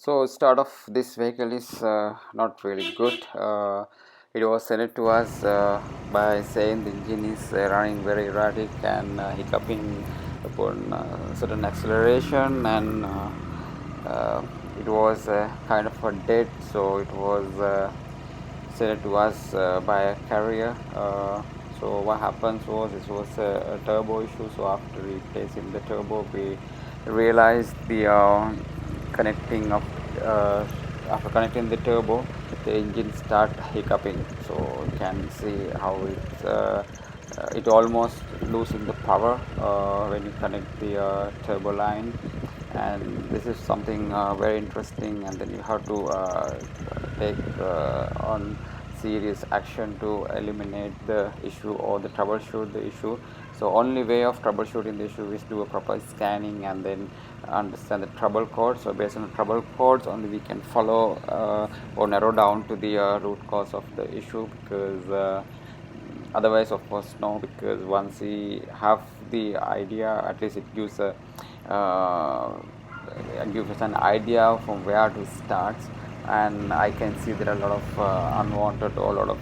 So start of this vehicle is not really good. It was sent to us by saying the engine is running very erratic and hiccuping upon certain acceleration, and it was kind of a dead. So it was sent to us by a carrier. So what happens was this was a turbo issue. So after replacing the turbo, we realized the connecting of uh, after connecting the turbo, the engine start hiccuping. So you can see how it almost losing the power when you connect the turbo line, and this is something very interesting, and then you have to take on serious action to eliminate the issue or the troubleshoot the issue. So only way of troubleshooting the issue is do a proper scanning and then understand the trouble code. So based on the trouble codes only we can follow or narrow down to the root cause of the issue, because otherwise of course no, because once we have the idea, at least it gives a gives us an idea from where to start. And I can see there are a lot of unwanted or a lot of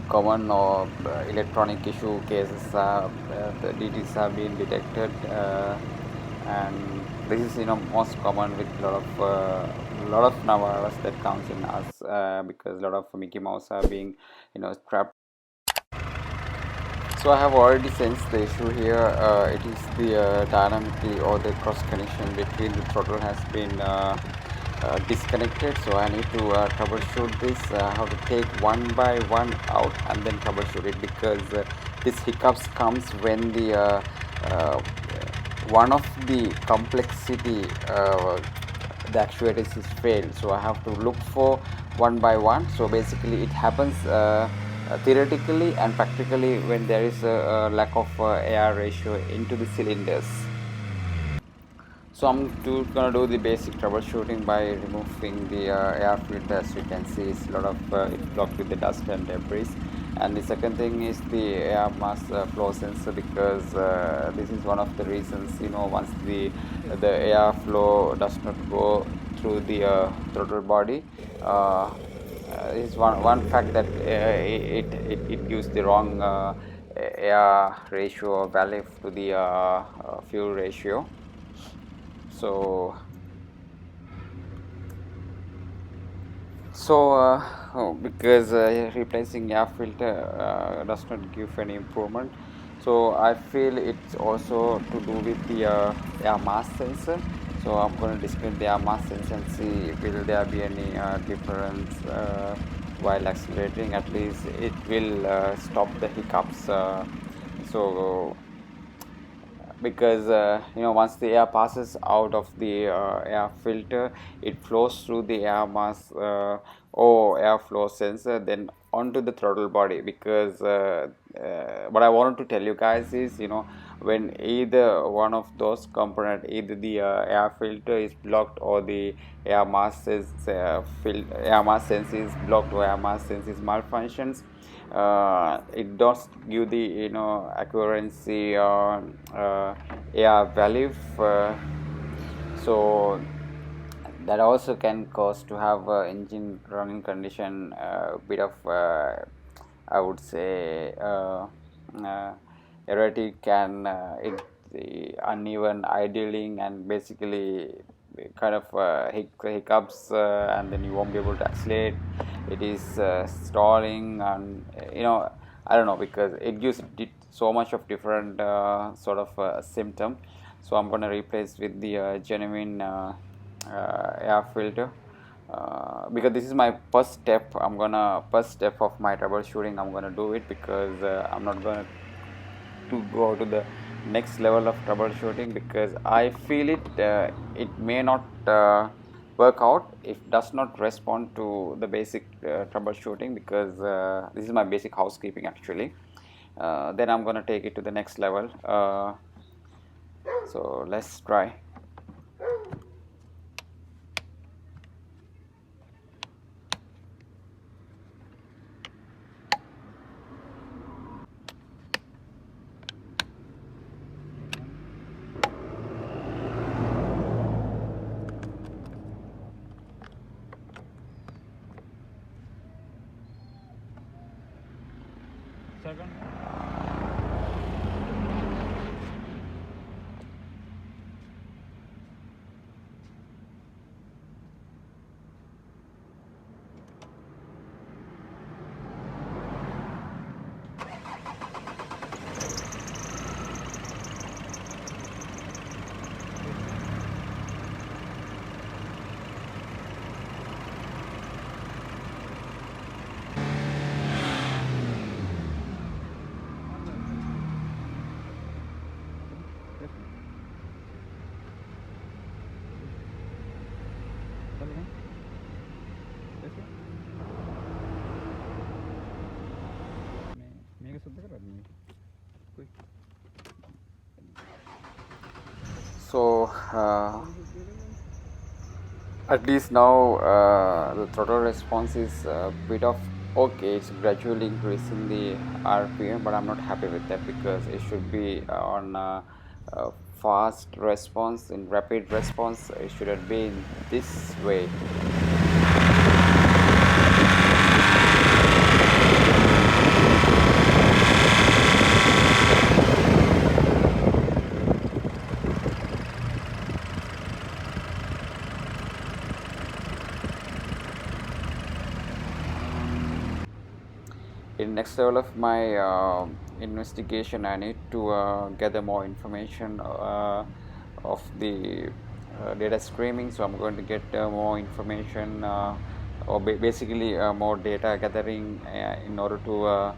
common or electronic issue cases, the DTs have been detected, and this is most common with a lot of Navaras that comes in us, because a lot of Mickey Mouse are being trapped. So I have already sensed the issue here. It is the dynamically or the cross connection between the throttle has been disconnected. So I need to troubleshoot this. How to take one by one out and then troubleshoot it, because this hiccups comes when the one of the complexity the actuators is failed. So I have to look for one by one. So basically it happens theoretically and practically when there is a lack of air ratio into the cylinders. So I'm gonna do the basic troubleshooting by removing the air filter. As you can see, it's a lot of it's blocked with the dust and debris. And the second thing is the air mass flow sensor, because this is one of the reasons, once the air flow does not go through the throttle body, is one fact that it gives the wrong air ratio or value to the fuel ratio. So because replacing air filter does not give any improvement, so I feel it's also to do with the air mass sensor. So I'm going to disconnect the air mass sensor and see will there be any difference while accelerating. At least it will stop the hiccups. So because once the air passes out of the air filter, it flows through the air mass or airflow sensor then onto the throttle body. Because what I wanted to tell you guys is, when either one of those component, either the air filter is blocked or the air mass air mass sense is blocked or air mass sense is malfunctions, it does give the accuracy air value. So that also can cause to have engine running condition bit of I would say erratic, and the uneven idling, and basically kind of hiccups, and then you won't be able to accelerate. It is stalling, and I don't know, because it gives so much of different sort of symptom. So I'm going to replace with the genuine air filter, because this is my first step of my troubleshooting. I'm gonna do it, because I'm not gonna to go to the next level of troubleshooting, because I feel it may not work out if does not respond to the basic troubleshooting, because this is my basic housekeeping actually. Then I'm gonna take it to the next level. So let's try. So at least now the throttle response is a bit of okay. It's gradually increasing the RPM, but I'm not happy with that because it should be on fast response, in rapid response. It shouldn't be in this way. In next level of my investigation, I need to gather more information of the data streaming. So I'm going to get more information or basically more data gathering in order to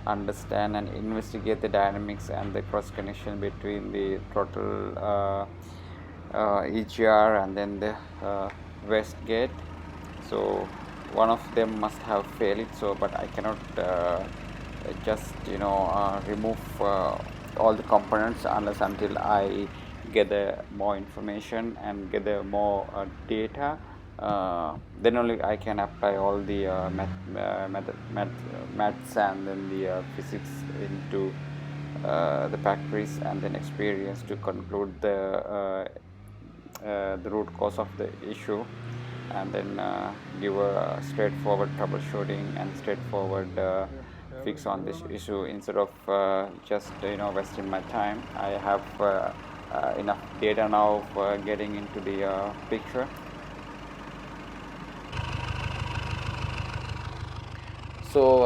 understand and investigate the dynamics and the cross connection between the throttle EGR and then the wastegate. So one of them must have failed, so but I cannot just remove all the components unless until I gather more information and gather more data. Then only I can apply all the maths and then the physics into the factories and then experience to conclude the root cause of the issue, and then give a straightforward troubleshooting and straightforward fix on this issue instead of just wasting my time. I have enough data now for getting into the picture. So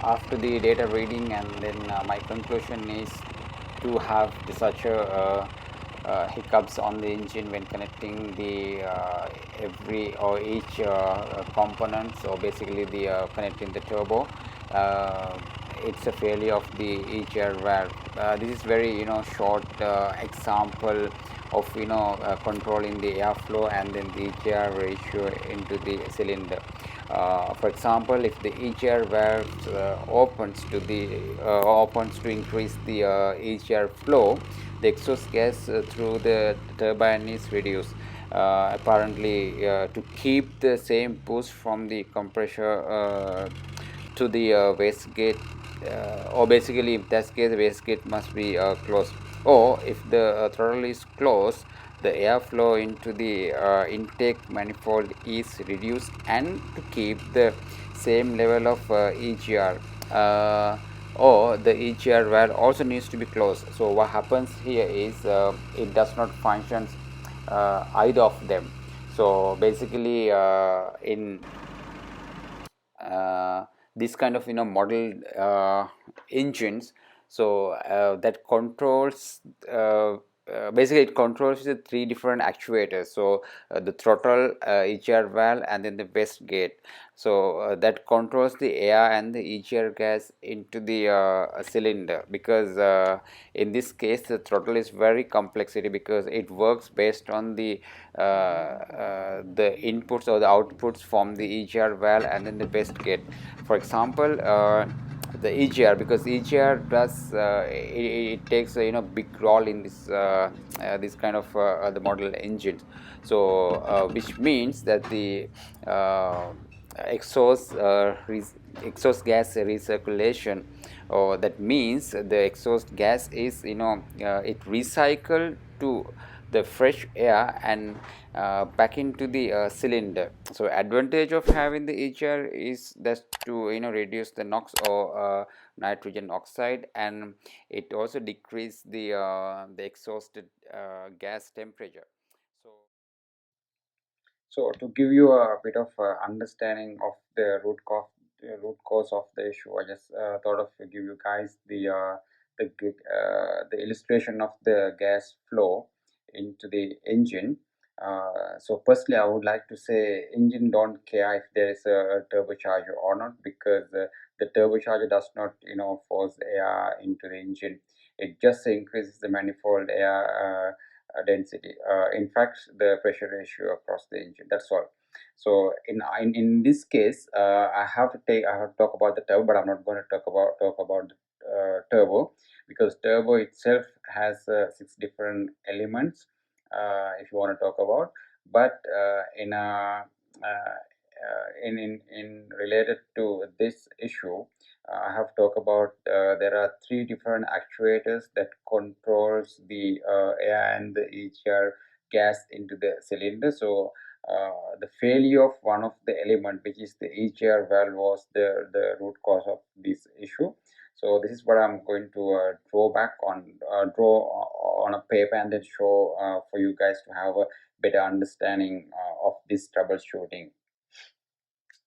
after the data reading, and then my conclusion is to have such a hiccups on the engine when connecting the every or each component. So basically the connecting the turbo, it's a failure of the EGR-valve. This is very short example of controlling the airflow and then the EGR-ratio into the cylinder. For example, if the EGR-valve opens to increase the EGR flow, the exhaust gas through the turbine is reduced. Apparently, to keep the same push from the compressor to the wastegate, or basically if that's case, the wastegate must be closed. Or if the throttle is closed, the airflow into the intake manifold is reduced, and to keep the same level of EGR, or the EGR valve also needs to be closed. So what happens here is it does not function either of them. So basically in this kind of model engines, so that controls basically it controls the three different actuators. So the throttle, EGR-valve, and then the wastegate. So that controls the air and the EGR gas into the cylinder, because in this case the throttle is very complexity because it works based on the inputs or the outputs from the EGR-valve and then the wastegate. For example, the EGR, because EGR does it takes a big role in this kind of the model engines. So which means that the exhaust exhaust gas recirculation, or that means the exhaust gas is it recycled to the fresh air and back into the cylinder. So advantage of having the EGR is that to reduce the NOx or nitrogen oxide, and it also decrease the exhausted gas temperature. So to give you a bit of understanding of the root cause of the issue, I just thought of to give you guys the illustration of the gas flow into the engine. So firstly, I would like to say engine don't care if there is a turbocharger or not, because the turbocharger does not force air into the engine. It just increases the manifold air density. In fact, the pressure ratio across the engine. That's all. So in this case, I have to talk about the turbo, but I'm not going to talk about the turbo, because turbo itself has 6 different elements. If you want to talk about, but in related to this issue, I have talked about there are 3 different actuators that controls the air and the EGR gas into the cylinder. So the failure of one of the element, which is the EGR valve, was the root cause of this issue. So this is what I'm going to draw on a paper and then show for you guys to have a better understanding of this troubleshooting.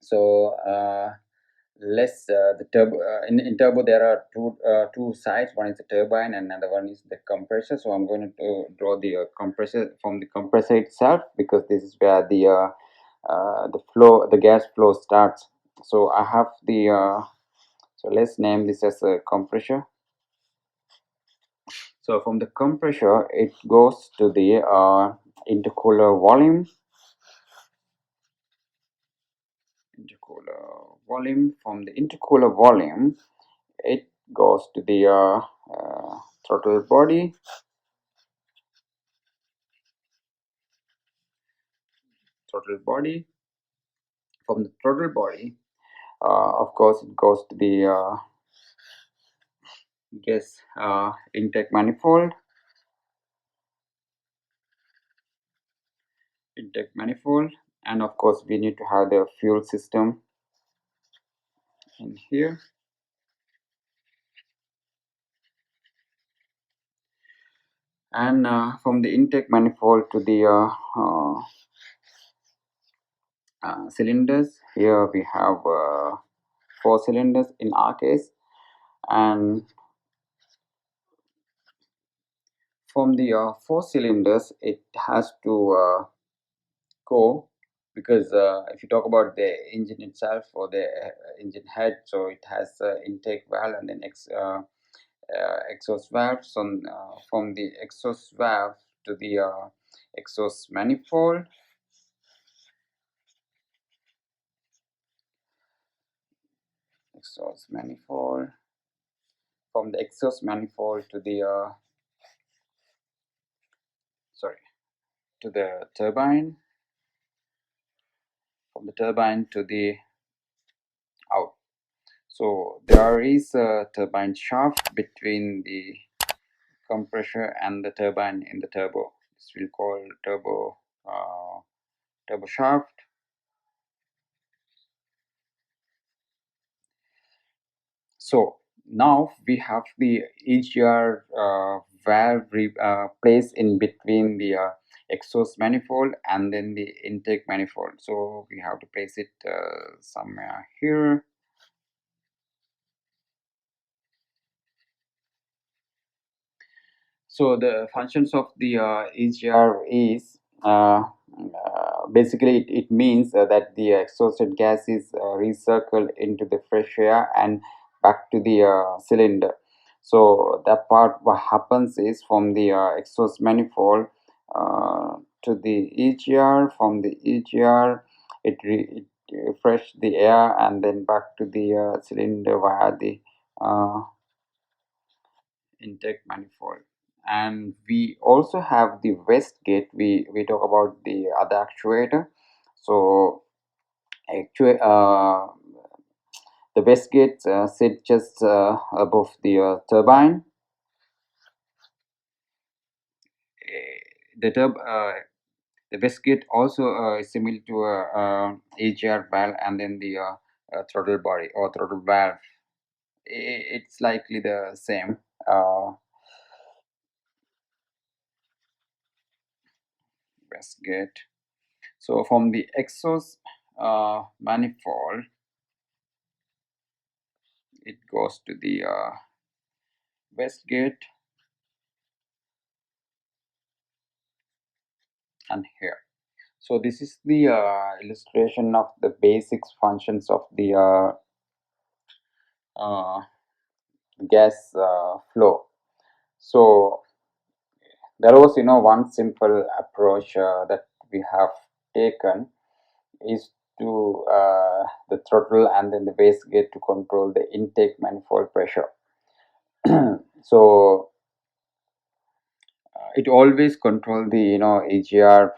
So let's the turbo in turbo there are two sides. One is the turbine and another one is the compressor. So I'm going to draw the compressor from the compressor itself, because this is where the gas flow starts. So I have the so let's name this as a compressor. So from the compressor it goes to the intercooler volume. From the intercooler volume it goes to the throttle body. From the throttle body, of course it goes to the gas intake manifold, and of course we need to have the fuel system in here. And from the intake manifold to the cylinders, here we have 4 cylinders in our case, and from the 4 cylinders it has to go, because if you talk about the engine itself or the engine head, so it has intake valve and then exhaust valves. From the exhaust valve to the exhaust manifold, from the exhaust manifold to the to the turbine, from the turbine to the out. So there is a turbine shaft between the compressor and the turbine in the turbo. This will call turbo shaft. So now we have the EGR valve placed in between the exhaust manifold and then the intake manifold. So we have to place it somewhere here. So the functions of the EGR is basically it means that the exhausted gas is recircled into the fresh air and back to the cylinder. So that part, what happens is from the exhaust manifold to the EGR, from the EGR it refresh the air and then back to the cylinder via the intake manifold. And we also have the wastegate. We talk about the other actuator. So actually the wastegate sit just above the turbine. the wastegate also is similar to a, EGR valve, and then the throttle body or throttle valve. It's likely the same. Wastegate. So from the exhaust manifold, it goes to the wastegate, and here. So this is the illustration of the basic functions of the uh, gas flow. So there was, one simple approach that we have taken is to the throttle and then the wastegate to control the intake manifold pressure. So it always control the EGR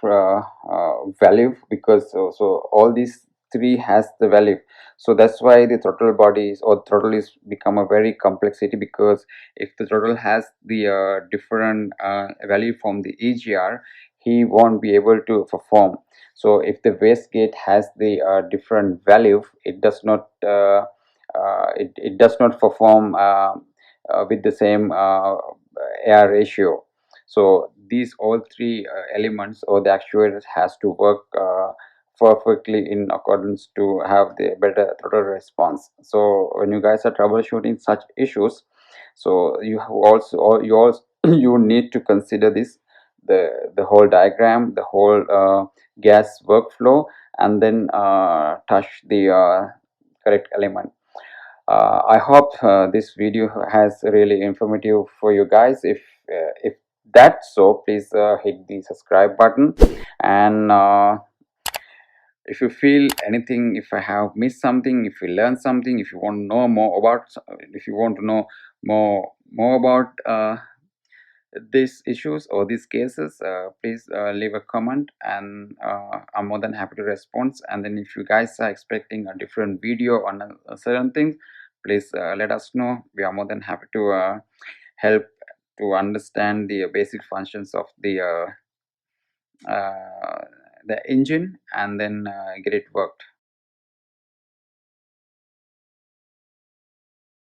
value, because so all these three has the value. So that's why the throttle bodies or throttle is become a very complexity, because if the throttle has the different value from the EGR, he won't be able to perform. So if the wastegate has the different value, it does not it does not perform with the same air ratio. So these all three elements or the actuators has to work perfectly in accordance to have the better throttle response. So when you guys are troubleshooting such issues, so you have also, or you also you need to consider this, the whole diagram, the whole gas workflow, and then touch the correct element. I hope this video has really informative for you guys. If that's so, please hit the subscribe button, and if you feel anything, if I have missed something, if you learned something, if you want to know more about, if you want to know more about these issues or these cases, please leave a comment, and I'm more than happy to respond. And then if you guys are expecting a different video on a certain thing, please let us know. We are more than happy to help to understand the basic functions of uh, the engine, and then get it worked.